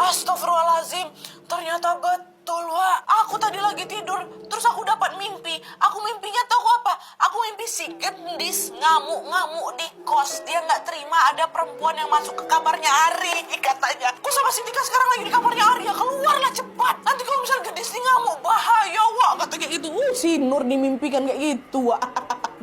Astagfirullahaladzim, ternyata betul, Wak. Aku tadi lagi tidur, terus aku dapat mimpi. Aku mimpinya tahu apa? Aku mimpi si gendis ngamuk-ngamuk di kos. Dia nggak terima ada perempuan yang masuk ke kamarnya Ari, katanya. Aku sama si Tika sekarang lagi di kamarnya Ari, ya keluarlah cepat. Nanti kalau misalnya gendis ini ngamuk, bahaya, Wak. Katanya gitu. Si Nur dimimpikan kayak gitu, Wak.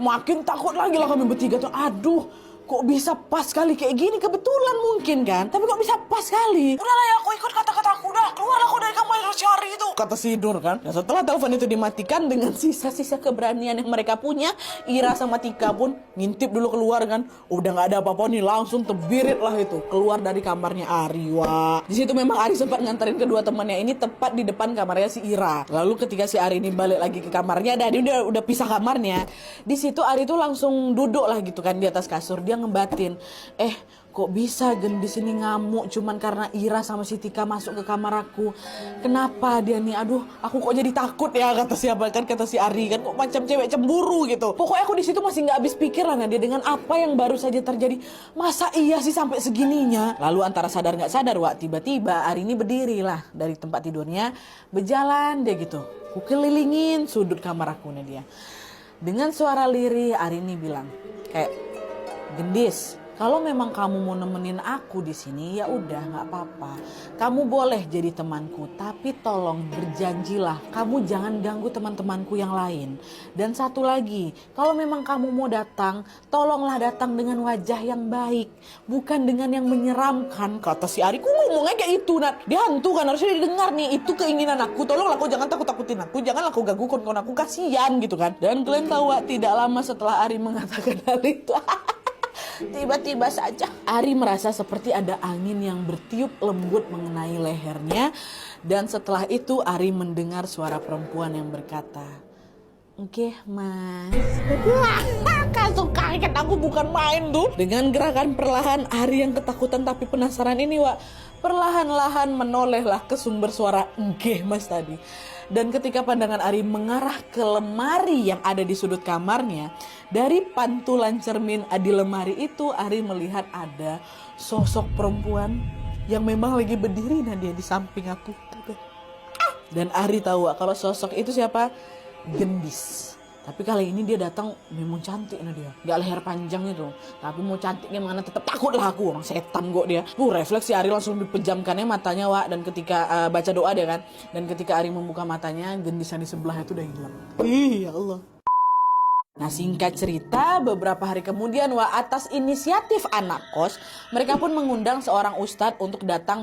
Makin takut lagi lah kami bertiga tuh. Aduh, kok bisa pas kali kayak gini? Kebetulan mungkin kan, tapi kok bisa pas kali? Udahlah ya, aku ikut kata-kataku. Udah, keluarlah aku dari kamar cari itu, kata si Nur kan. Dan setelah telepon itu dimatikan, dengan sisa-sisa keberanian yang mereka punya, Ira sama Tika pun ngintip dulu keluar kan. Udah nggak ada apa-apa nih, langsung tebirit lah itu keluar dari kamarnya Ari. Wah, di situ memang Ari sempat nganterin kedua temannya ini tepat di depan kamarnya si Ira. Lalu ketika si Ari ini balik lagi ke kamarnya, dan dia udah pisah kamarnya. Di situ Ari tuh langsung duduk lah gitu kan di atas kasur. Dia ngebatin, kok bisa gendis ini ngamuk cuman karena Ira sama si Tika masuk ke kamar aku. Kenapa dia nih? Aduh, aku kok jadi takut ya, kata siapa kan, kata si Ari kan, kok macam cewek cemburu gitu. Pokoknya aku di situ masih nggak habis pikir lah dia dengan apa yang baru saja terjadi. Masa iya sih sampai segininya? Lalu antara sadar nggak sadar, Wak, tiba-tiba Ari ini berdiri lah dari tempat tidurnya, berjalan dia gitu. Aku kelilingin sudut kamar aku nih dia. Dengan suara lirih Ari ini bilang, gendis, kalau memang kamu mau nemenin aku di sini, ya udah nggak apa-apa. Kamu boleh jadi temanku, tapi tolong berjanjilah kamu jangan ganggu teman-temanku yang lain. Dan satu lagi, kalau memang kamu mau datang, tolonglah datang dengan wajah yang baik, bukan dengan yang menyeramkan, kata si Ari. Ku ngomongnya kayak itu, Nat. Dia hantu kan, harusnya didengar nih. Itu keinginan aku. Tolonglah kau jangan takut-takutin aku, janganlah kau ganggu kawan-kawan aku, kasihan gitu kan. Dan kalian tahu, tidak lama setelah Ari mengatakan hal itu, tiba-tiba saja Ari merasa seperti ada angin yang bertiup lembut mengenai lehernya. Dan setelah itu Ari mendengar suara perempuan yang berkata, "Oke, Mas." Kaget aku, bukan main tuh. Dengan gerakan perlahan Ari yang ketakutan tapi penasaran ini, Wak, perlahan-lahan menolehlah ke sumber suara "Oke, Mas" tadi. Dan ketika pandangan Ari mengarah ke lemari yang ada di sudut kamarnya, dari pantulan cermin di lemari itu Ari melihat ada sosok perempuan yang memang lagi berdiri dia di samping aku. Dan Ari tahu kalau sosok itu siapa? Gendis. Tapi kali ini dia datang memang cantik dia. Gak leher panjang itu, tapi mau cantiknya mana tetap takut lah aku. Orang setan kok dia. Refleksi Ari langsung dipejamkannya matanya, Wak. Dan ketika baca doa dia kan. Dan ketika Ari membuka matanya, gendisan di sebelahnya itu udah hilang. Ya Allah. Nah, singkat cerita, beberapa hari kemudian, Wak, atas inisiatif anak kos, mereka pun mengundang seorang ustadz untuk datang